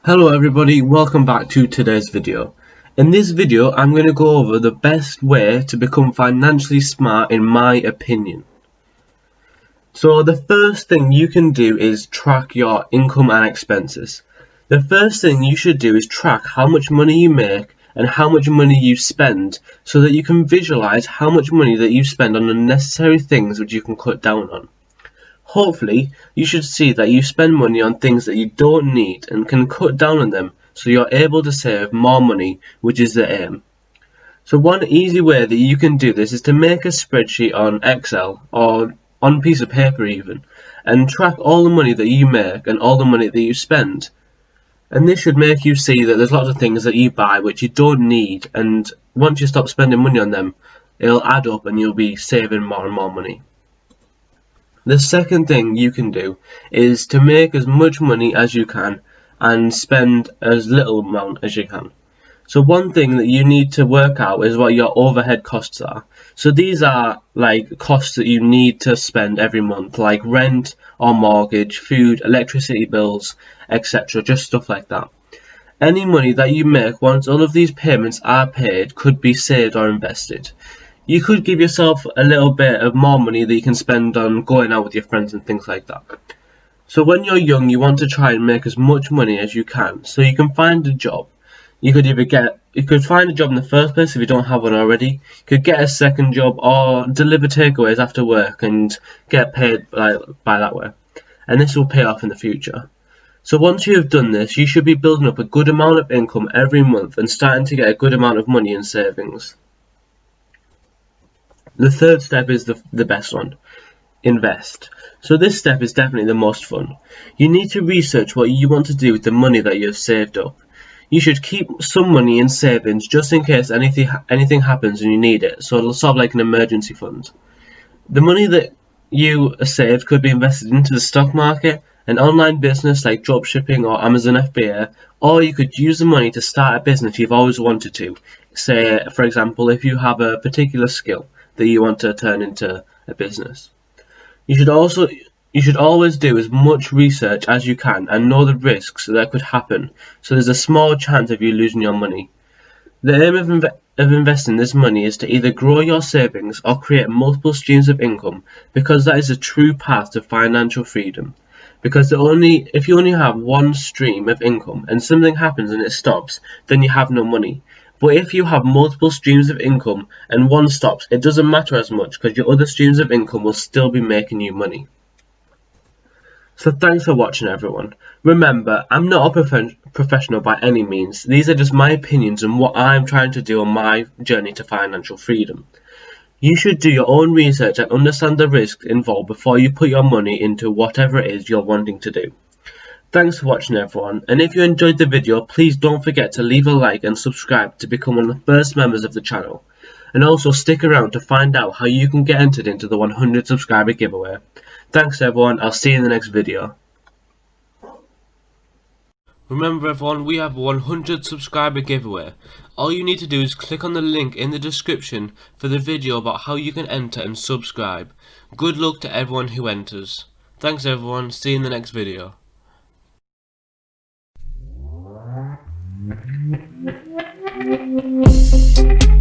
Hello everybody, welcome back to today's video. In this video I'm going to go over the best way to become financially smart in my opinion. So the first thing you can do is track your income and expenses. The first thing you should do is track how much money you make and how much money you spend so that you can visualize how much money that you spend on unnecessary things which you can cut down on. Hopefully, you should see that you spend money on things that you don't need and can cut down on them so you're able to save more money, which is the aim. So one easy way that you can do this is to make a spreadsheet on Excel or on a piece of paper even, and track all the money that you make and all the money that you spend. And this should make you see that there's lots of things that you buy which you don't need, and once you stop spending money on them, it'll add up and you'll be saving more and more money. The second thing you can do is to make as much money as you can and spend as little amount as you can. So one thing that you need to work out is what your overhead costs are. So these are like costs that you need to spend every month, like rent or mortgage, food, electricity bills, etc. Just stuff like that. Any money that you make once all of these payments are paid could be saved or invested. You could give yourself a little bit of more money that you can spend on going out with your friends and things like that. So when you're young, you want to try and make as much money as you can, so you can find a job. You could find a job in the first place if you don't have one already. You could get a second job or deliver takeaways after work and get paid by that way. And this will pay off in the future. So once you have done this, you should be building up a good amount of income every month and starting to get a good amount of money in savings. The third step is the best one. Invest. So this step is definitely the most fun. You need to research what you want to do with the money that you have saved up. You should keep some money in savings just in case anything happens and you need it, so it'll sort of like an emergency fund. The money that you saved could be invested into the stock market, an online business like dropshipping or Amazon FBA, or you could use the money to start a business you've always wanted to. Say, for example, if you have a particular skill that you want to turn into a business. You should always do as much research as you can and know the risks that could happen, so there's a small chance of you losing your money. The aim of investing this money is to either grow your savings or create multiple streams of income, because that is a true path to financial freedom. Because if you only have one stream of income and something happens and it stops, then you have no money. But if you have multiple streams of income and one stops, it doesn't matter as much because your other streams of income will still be making you money. So thanks for watching everyone. Remember, I'm not a professional by any means. These are just my opinions and what I'm trying to do on my journey to financial freedom. You should do your own research and understand the risks involved before you put your money into whatever it is you're wanting to do. Thanks for watching everyone, and if you enjoyed the video, please don't forget to leave a like and subscribe to become one of the first members of the channel. And also stick around to find out how you can get entered into the 100 subscriber giveaway. Thanks everyone, I'll see you in the next video. Remember everyone, we have a 100 subscriber giveaway. All you need to do is click on the link in the description for the video about how you can enter and subscribe. Good luck to everyone who enters. Thanks everyone, see you in the next video. Thank you.